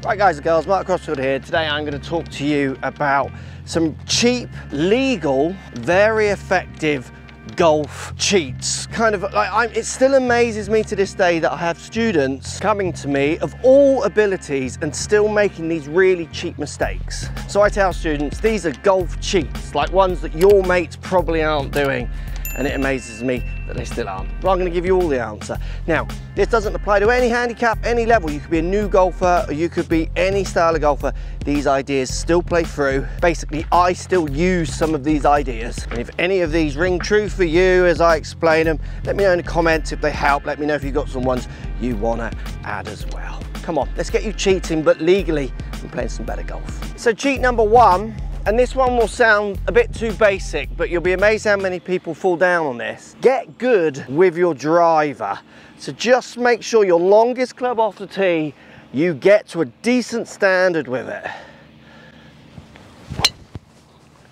Right guys and girls, Mark Crossfield here. Today I'm going to talk to you about some cheap, legal, very effective golf cheats. Kind of like, it still amazes me to this day that I have students coming to me of all abilities and still making these really cheap mistakes. So I tell students, these are golf cheats, like ones that your mates probably aren't doing. And it amazes me that they still aren't. Well, I'm going to give you all the answer. Now, this doesn't apply to any handicap, any level. You could be a new golfer, or you could be any style of golfer. These ideas still play through. Basically, I still use some of these ideas. And if any of these ring true for you as I explain them, let me know in the comments if they help. Let me know if you've got some ones you want to add as well. Come on, let's get you cheating, but legally, and playing some better golf. So cheat number one, and this one will sound a bit too basic, but you'll be amazed how many people fall down on this. Get good with your driver. So just make sure your longest club off the tee, you get to a decent standard with it.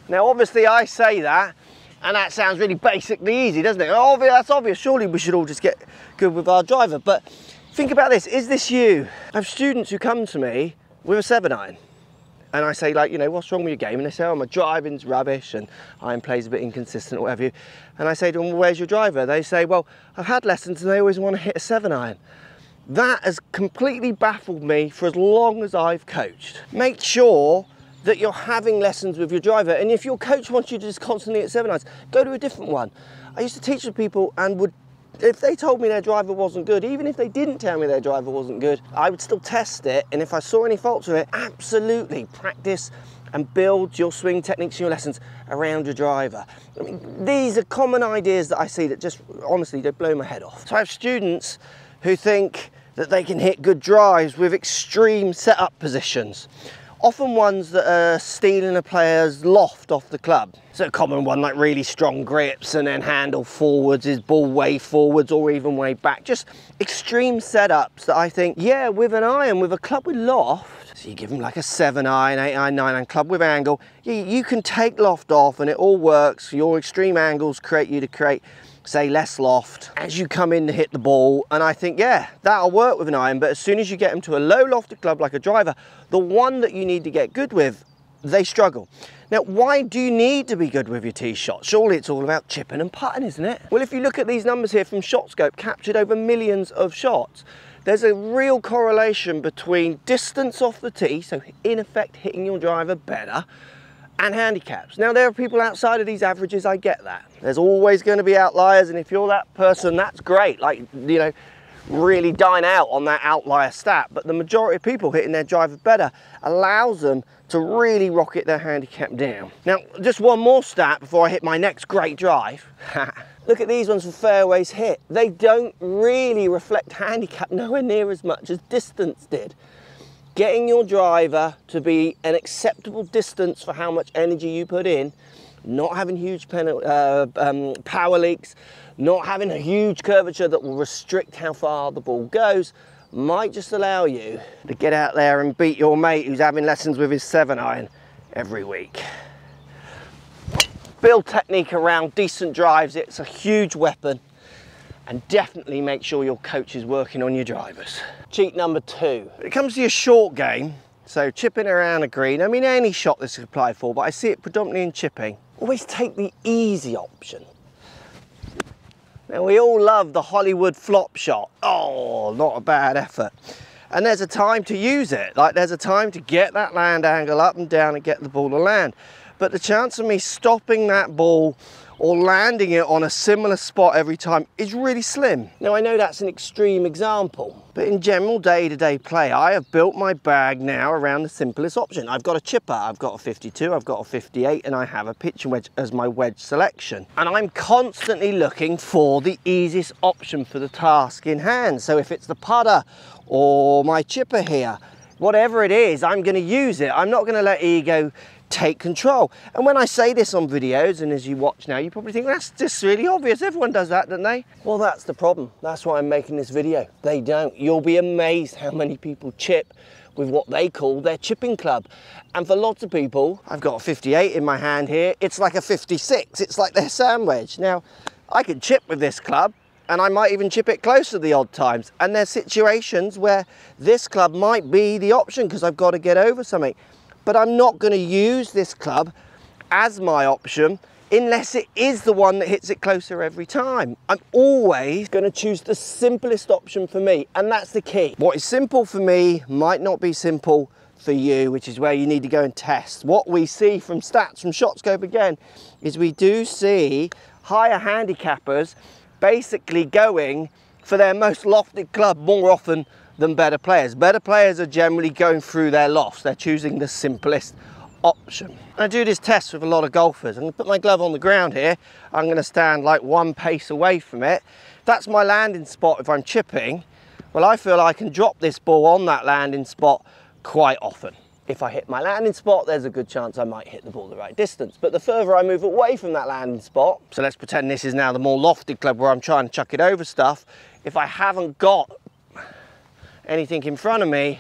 Now obviously I say that, and that sounds really basically easy, doesn't it? Oh, that's obvious, surely we should all just get good with our driver. But think about this, is this you? I have students who come to me with a 7-iron. And I say, like, you know, what's wrong with your game? And they say, oh, my driving's rubbish and iron play's a bit inconsistent or whatever. And I say to them, well, where's your driver? They say, well, I've had lessons and they always want to hit a 7-iron. That has completely baffled me for as long as I've coached. Make sure that you're having lessons with your driver. And if your coach wants you to just constantly hit 7-irons, go to a different one. I used to teach with people and would, if they told me their driver wasn't good, even if they didn't tell me their driver wasn't good, I would still test it. And if I saw any faults with it, absolutely practice and build your swing techniques and your lessons around your driver. I mean, these are common ideas that I see that just, honestly, they blow my head off. So I have students who think that they can hit good drives with extreme setup positions. Often ones that are stealing a player's loft off the club. So a common one, like really strong grips and then handle forwards, his ball way forwards or even way back. Just extreme setups that I think, yeah, with an iron, with a club with loft, so you give them like a 7-iron, 8-iron, 9-iron club with angle, you can take loft off and it all works. Your extreme angles create you to create, say, less loft as you come in to hit the ball. And I think, yeah, that'll work with an iron, but as soon as you get them to a low lofted club like a driver, the one that you need to get good with, they struggle. Now, why do you need to be good with your tee shot? Surely it's all about chipping and putting, isn't it? Well, if you look at these numbers here from ShotScope, captured over millions of shots, there's a real correlation between distance off the tee, so in effect hitting your driver better, and handicaps. Now, there are people outside of these averages, I get that. There's always going to be outliers, and if you're that person, that's great. Like, you know, really dine out on that outlier stat. But the majority of people hitting their driver better allows them to really rocket their handicap down. Now, just one more stat before I hit my next great drive. Look at these ones for fairways hit. They don't really reflect handicap nowhere near as much as distance did. Getting your driver to be an acceptable distance for how much energy you put in, not having huge power leaks, not having a huge curvature that will restrict how far the ball goes, might just allow you to get out there and beat your mate who's having lessons with his 7-iron every week. Build technique around decent drives. It's a huge weapon. And definitely make sure your coach is working on your drivers. Cheat number 2. When it comes to your short game, so chipping around a green, I mean any shot this is applied for, but I see it predominantly in chipping, always take the easy option. Now we all love the Hollywood flop shot. Oh, not a bad effort. And there's a time to use it. Like there's a time to get that land angle up and down and get the ball to land. But the chance of me stopping that ball or landing it on a similar spot every time is really slim. Now I know that's an extreme example, but in general day-to-day play, I have built my bag now around the simplest option. I've got a chipper, I've got a 52, I've got a 58, and I have a pitching wedge as my wedge selection. And I'm constantly looking for the easiest option for the task in hand. So if it's the putter or my chipper here, whatever it is, I'm gonna use it. I'm not gonna let ego take control. And when I say this on videos, and as you watch now, you probably think, well, that's just really obvious. Everyone does that, don't they? Well, that's the problem. That's why I'm making this video. They don't. You'll be amazed how many people chip with what they call their chipping club. And for lots of people, I've got a 58 in my hand here. It's like a 56. It's like their sand wedge. Now, I can chip with this club, and I might even chip it closer the odd times. And there's situations where this club might be the option because I've got to get over something. But I'm not going to use this club as my option unless it is the one that hits it closer every time. I'm always going to choose the simplest option for me, and that's the key. What is simple for me might not be simple for you, which is where you need to go and test. What we see from stats from ShotScope again is we do see higher handicappers basically going for their most lofted club more often than better players. Better players are generally going through their lofts. They're choosing the simplest option. I do this test with a lot of golfers. I'm going to put my glove on the ground here. I'm going to stand like 1 pace away from it. That's my landing spot if I'm chipping. Well, I feel I can drop this ball on that landing spot quite often. If I hit my landing spot, there's a good chance I might hit the ball the right distance. But the further I move away from that landing spot, so let's pretend this is now the more lofted club where I'm trying to chuck it over stuff. If I haven't got anything in front of me,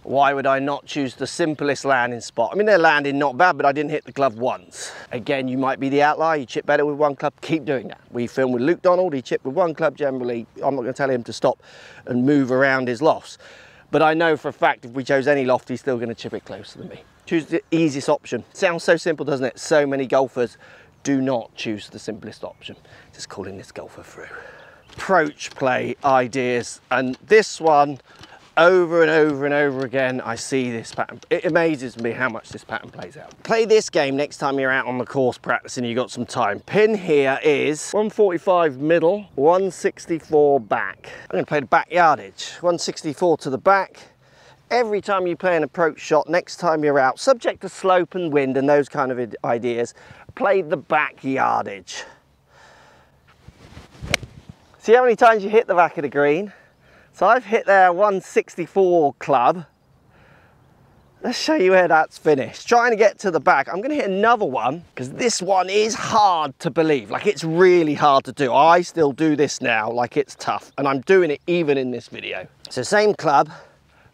why would I not choose the simplest landing spot? I mean, they're landing not bad, but I didn't hit the glove once. Again, you might be the outlier. You chip better with one club. Keep doing that. We filmed with Luke Donald. He chipped with one club generally. I'm not going to tell him to stop and move around his lofts. But I know for a fact if we chose any loft, he's still going to chip it closer than me. Choose the easiest option. Sounds so simple, doesn't it? So many golfers do not choose the simplest option. Just calling this golfer through. Approach play ideas, and this one, over and over and over again, I see this pattern. It amazes me how much this pattern plays out. Play this game next time you're out on the course practicing, you've got some time. Pin here is 145 middle, 164 back. I'm going to play the back yardage. 164 to the back. Every time you play an approach shot, next time you're out, subject to slope and wind and those kind of ideas, play the back yardage. See how many times you hit the back of the green? So I've hit their 164 club. Let's show you where that's finished. Trying to get to the back. I'm going to hit another one because this one is hard to believe. Like, it's really hard to do. I still do this now like it's tough, and I'm doing it even in this video. So same club,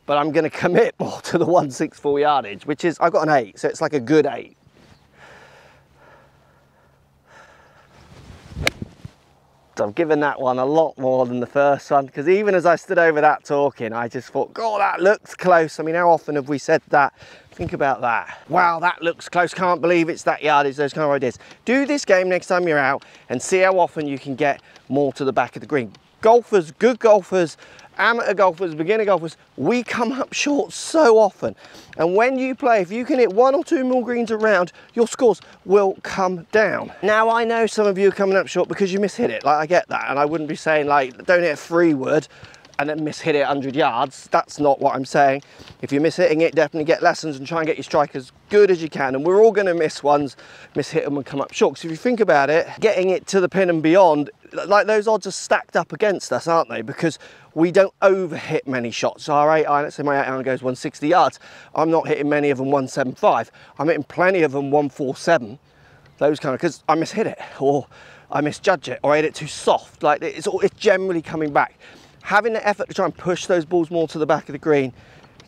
but I'm going to commit more to the 164 yardage, which is, I've got an 8, so it's like a good 8. I've given that one a lot more than the first one, because even as I stood over that talking, I just thought, God, that looks close. I mean, how often have we said that? Think about that. Wow, that looks close. Can't believe it's that yardage, those kind of ideas. Do this game next time you're out and see how often you can get more to the back of the green. Golfers, good golfers, amateur golfers, beginner golfers, we come up short so often. And when you play, if you can hit 1 or 2 more greens around, your scores will come down. Now, I know some of you are coming up short because you mishit it. Like, I get that. And I wouldn't be saying, like, don't hit a 3-wood and then mishit it 100 yards. That's not what I'm saying. If you're mishitting it, definitely get lessons and try and get your strike as good as you can. And we're all going to miss ones, mishit them and come up short. So if you think about it, getting it to the pin and beyond, like, those odds are stacked up against us, aren't they? Because we don't overhit many shots. Our 8 iron, let's say my 8 iron goes 160 yards. I'm not hitting many of them 175. I'm hitting plenty of them 147. Those kind of, because I mishit it, or I misjudge it, or I hit it too soft. Like, it's generally coming back. Having the effort to try and push those balls more to the back of the green,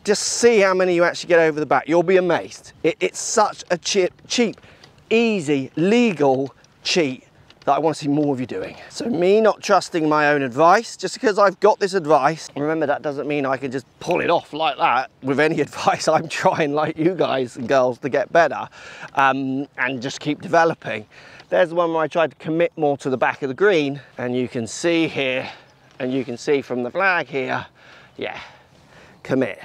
just see how many you actually get over the back. You'll be amazed. It's such a cheap, easy, legal cheat that I want to see more of you doing. So me not trusting my own advice, just because I've got this advice, remember, that doesn't mean I can just pull it off like that with any advice. I'm trying, like you guys and girls, to get better and just keep developing. There's the one where I tried to commit more to the back of the green, and you can see here, and you can see from the flag here, yeah, commit.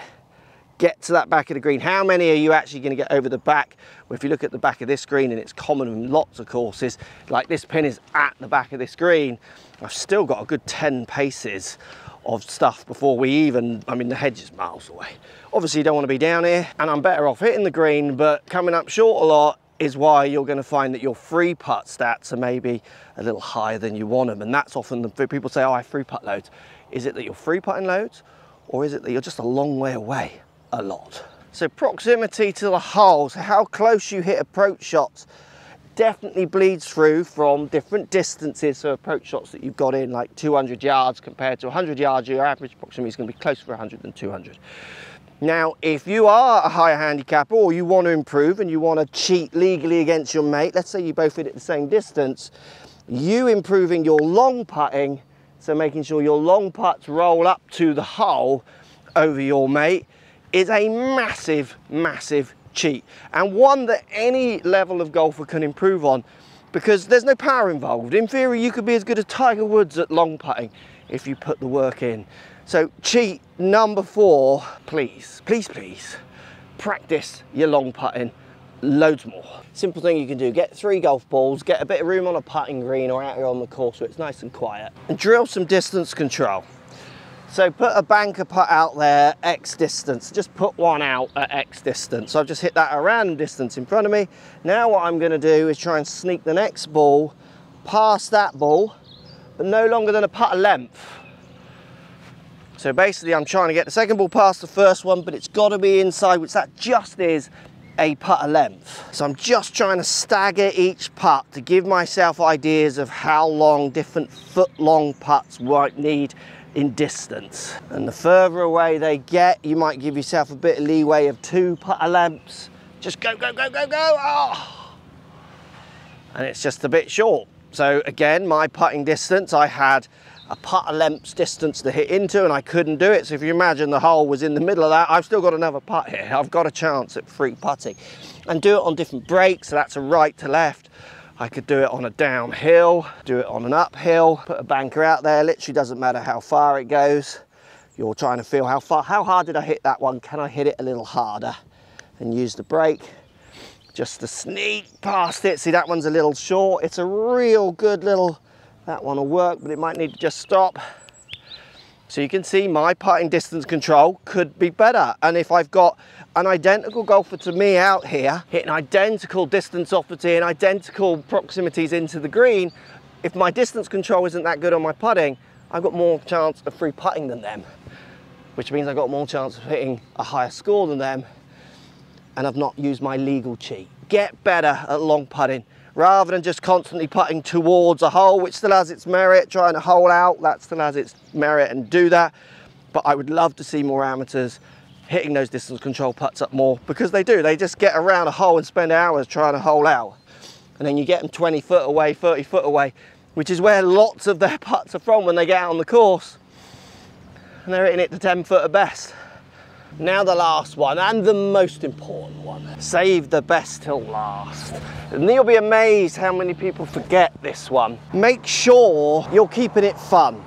Get to that back of the green. How many are you actually going to get over the back? Well, if you look at the back of this green, and it's common in lots of courses, like this pin is at the back of this green, I've still got a good 10 paces of stuff before we even, I mean, the hedge is miles away. Obviously you don't want to be down here, and I'm better off hitting the green, but coming up short a lot is why you're going to find that your free putt stats are maybe a little higher than you want them. And that's often the people say, oh, I free putt loads. Is it that you're free putting loads, or is it that you're just a long way away a lot? So proximity to the holes, how close you hit approach shots, definitely bleeds through from different distances. So approach shots that you've got in, like 200 yards compared to 100 yards, your average proximity is going to be closer to 100 than 200. Now, if you are a higher handicapper, or you want to improve and you want to cheat legally against your mate, let's say you both hit at the same distance, You improving your long putting, so making sure your long putts roll up to the hole over your mate, is a massive, massive cheat, and one that any level of golfer can improve on, because there's no power involved. In theory, you could be as good as Tiger Woods at long putting if you put the work in. So cheat number 4, please, please, please, practice your long putting loads more. Simple thing you can do, get 3 golf balls, get a bit of room on a putting green or out here on the course where it's nice and quiet, and drill some distance control. So put a banker putt out there, X distance, just put one out at X distance. So I've just hit that at a random distance in front of me. Now what I'm gonna do is try and sneak the next ball past that ball, but no longer than a putter length. So basically I'm trying to get the second ball past the first one, but it's gotta be inside, which that just is a putter length. So I'm just trying to stagger each putt to give myself ideas of how long different foot long putts might need in distance. And the further away they get, you might give yourself a bit of leeway of 2 putter lengths. Just go, go, go, go, go. Oh. And it's just a bit short. So again, my putting distance, I had a putter length's distance to hit into, and I couldn't do it. So if you imagine the hole was in the middle of that, I've still got another putt here. I've got a chance at free putting, and do it on different breaks. So that's a right to left. I could do it on a downhill, do it on an uphill, put a banker out there. Literally doesn't matter how far it goes. You're trying to feel how hard did I hit that one? Can I hit it a little harder? And use the brake just to sneak past it. See, that one's a little short. It's a real good little, that one will work, but it might need to just stop. So you can see my putting distance control could be better. And if I've got an identical golfer to me out here, hitting identical distance off the tee and identical proximities into the green, if my distance control isn't that good on my putting, I've got more chance of free putting than them, which means I've got more chance of hitting a higher score than them, and I've not used my legal cheat. Get better at long putting, rather than just constantly putting towards a hole, which still has its merit. Trying to hole out, that still has its merit, and do that. But I would love to see more amateurs hitting those distance control putts up more, because they do. They just get around a hole and spend hours trying to hole out. And then you get them 20 foot away, 30 foot away, which is where lots of their putts are from when they get out on the course. And they're hitting it to 10 foot at best. Now the last one, and the most important one. Save the best till last. And you'll be amazed how many people forget this one. Make sure you're keeping it fun.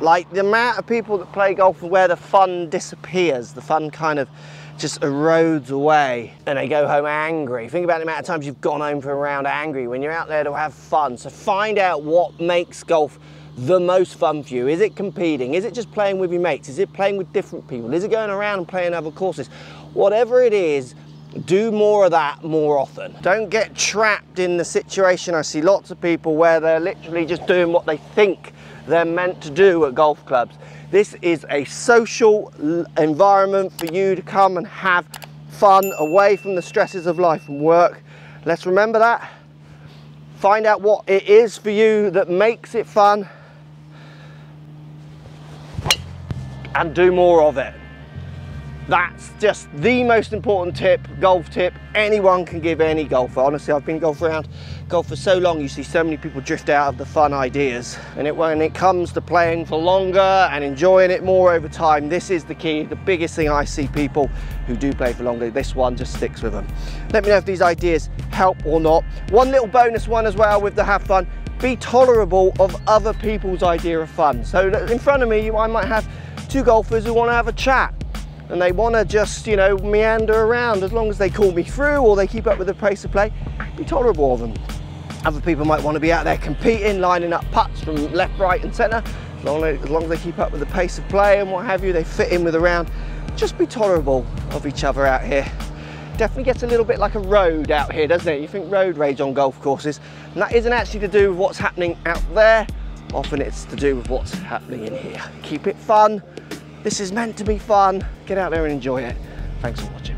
Like, the amount of people that play golf where the fun disappears, the fun kind of just erodes away, and they go home angry. Think about the amount of times you've gone home from a round angry when you're out there to have fun. So find out what makes golf the most fun for you. Is it competing? Is it just playing with your mates? Is it playing with different people? Is it going around and playing other courses? Whatever it is, do more of that more often. Don't get trapped in the situation. I see lots of people where they're literally just doing what they think they're meant to do at golf clubs. This is a social environment for you to come and have fun away from the stresses of life and work. Let's remember that. Find out what it is for you that makes it fun, and do more of it. That's just the most important tip, golf tip, anyone can give any golfer. Honestly, I've been golf for so long, you see so many people drift out of the fun ideas. And when it comes to playing for longer and enjoying it more over time, this is the key. The biggest thing I see people who do play for longer, this one just sticks with them. Let me know if these ideas help or not. One little bonus one as well with the have fun, be tolerable of other people's idea of fun. So in front of me, I might have 2 golfers who want to have a chat, and they want to just, you know, meander around. As long as they call me through or they keep up with the pace of play, be tolerable of them. Other people might want to be out there competing, lining up putts from left, right and centre. As long as they keep up with the pace of play and what have you, they fit in with the round. Just be tolerable of each other out here. Definitely gets a little bit like a road out here, doesn't it? You think road rage on golf courses, and that isn't actually to do with what's happening out there. Often it's to do with what's happening in here. Keep it fun. This is meant to be fun. Get out there and enjoy it. Thanks for watching.